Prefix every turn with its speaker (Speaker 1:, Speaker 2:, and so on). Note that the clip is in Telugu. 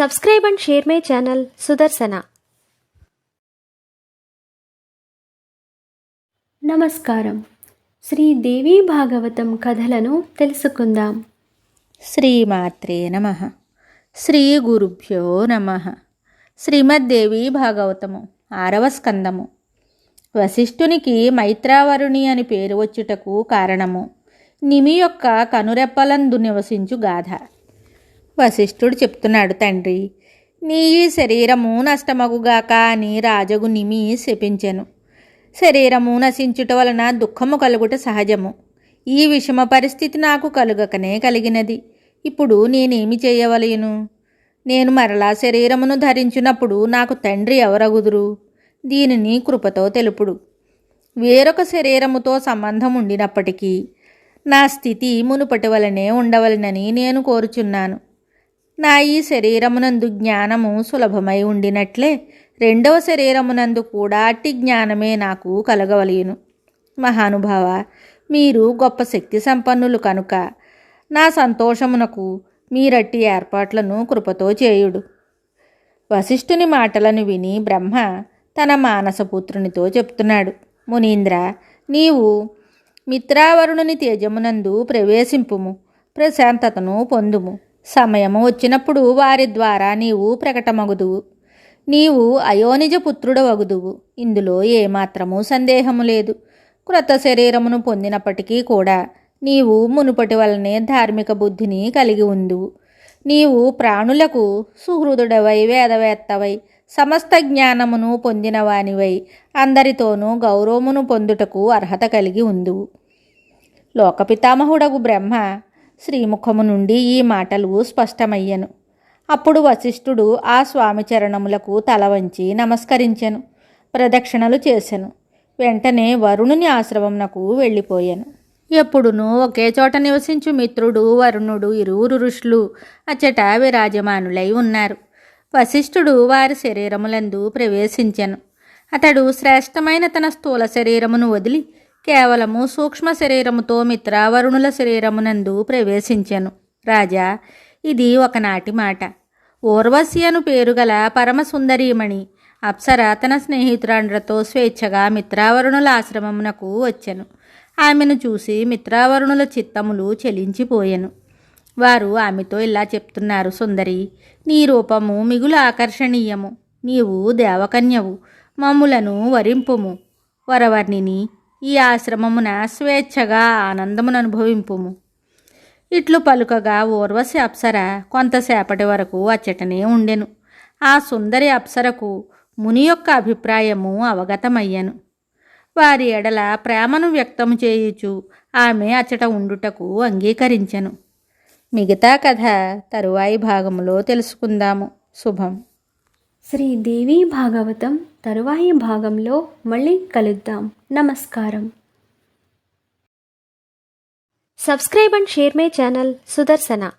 Speaker 1: Subscribe and share my channel Sudarsana. నమస్కారం. శ్రీదేవి భాగవతం కథలను తెలుసుకుందాం.
Speaker 2: శ్రీమాత్రే నమః. శ్రీ గురుభ్యో నమః. శ్రీమద్దేవి భాగవతము 6వ స్కందము. వశిష్ఠునికి మైత్రావరుణి అని పేరు వచ్చుటకు కారణము నిమి యొక్క కనురెప్పలందు నివసించు గాథ. వశిష్ఠుడు చెప్తున్నాడు, తండ్రి, నీ ఈ శరీరము నష్టమగుగాక అని రాజగు నిమి శపించెను. శరీరము నశించుట వలన దుఃఖము కలుగుట సహజము. ఈ విషమ పరిస్థితి నాకు కలుగకనే కలిగినది. ఇప్పుడు నేనేమి చేయవలెను? నేను మరలా శరీరమును ధరించినప్పుడు నాకు తండ్రి ఎవరగుదురు? దీనిని కృపతో తెలుపుడు. వేరొక శరీరముతో సంబంధం ఉండినప్పటికీ నా స్థితి మునుపటి వలనే ఉండవలెనని నేను కోరుచున్నాను. నా ఈ శరీరమునందు జ్ఞానము సులభమై ఉండినట్లే రెండవ శరీరమునందు కూడా అట్టి జ్ఞానమే నాకు కలగవలెను. మహానుభావ, మీరు గొప్ప శక్తి సంపన్నులు కనుక నా సంతోషమునకు మీరట్టి ఏర్పాట్లను కృపతో చేయుడు. వశిష్ఠుని మాటలను విని బ్రహ్మ తన మానసపుత్రునితో చెప్తున్నాడు, మునీంద్ర, నీవు మిత్రావరుణుని తేజమునందు ప్రవేశింపుము, ప్రశాంతతను పొందుము. సమయము వచ్చినప్పుడు వారి ద్వారా నీవు ప్రకటమగుదువు. నీవు అయోనిజ పుత్రుడవగుదువు. ఇందులో ఏమాత్రము సందేహము లేదు. క్రొత్త శరీరమును పొందినప్పటికీ కూడా నీవు మునుపటి వలనే ధార్మిక బుద్ధిని కలిగి ఉందువు. నీవు ప్రాణులకు సుహృదుడవై, వేదవేత్తవై, సమస్త జ్ఞానమును పొందినవానివై, అందరితోనూ గౌరవమును పొందుటకు అర్హత కలిగి ఉందువు. లోకపితామహుడగు బ్రహ్మ శ్రీముఖము నుండి ఈ మాటలు స్పష్టమయ్యను. అప్పుడు వశిష్ఠుడు ఆ స్వామి చరణములకు తల వంచి నమస్కరించెను, ప్రదక్షిణలు చేసెను. వెంటనే వరుణుని ఆశ్రమమునకు వెళ్ళిపోయాను. ఎప్పుడునూ ఒకే చోట నివసించు మిత్రుడు వరుణుడు ఇరువురు ఋషులు అచ్చట విరాజమానులై ఉన్నారు. వశిష్ఠుడు వారి శరీరములందు ప్రవేశించెను. అతడు శ్రేష్టమైన తన స్థూల శరీరమును వదిలి కేవలము సూక్ష్మ శరీరముతో మిత్రావరుణుల శరీరమునందు ప్రవేశించెను. రాజా, ఇది ఒకనాటి మాట. ఊర్వశి అను పేరుగల పరమసుందరీమణి అప్సర తన స్నేహితురాండ్రతో స్వేచ్ఛగా మిత్రావరుణుల ఆశ్రమమునకు వచ్చెను. ఆమెను చూసి మిత్రావరుణుల చిత్తములు చెలించిపోయెను. వారు ఆమెతో ఇలా చెప్తున్నారు, సుందరి, నీ రూపము మిగులు ఆకర్షణీయము. నీవు దేవకన్యవు. మమ్ములను వరింపుము. వరవర్ణిని, ఈ ఆశ్రమమున స్వేచ్ఛగా ఆనందమును అనుభవింపుము. ఇట్లు పలుకగా ఊర్వశి అప్సర కొంతసేపటి వరకు అచ్చటనే ఉండెను. ఆ సుందరి అప్సరకు ముని యొక్క అభిప్రాయము అవగతమయ్యను. వారి ఎడల ప్రేమను వ్యక్తము చేయుచు ఆమె అచ్చట ఉండుటకు అంగీకరించెను. మిగతా కథ తరువాయి భాగములో తెలుసుకుందాము. శుభం.
Speaker 1: శ్రీదేవి భాగవతం తరువాయి భాగంలో మళ్ళీ కలుద్దాం. నమస్కారం. Subscribe and share my channel Sudarsana.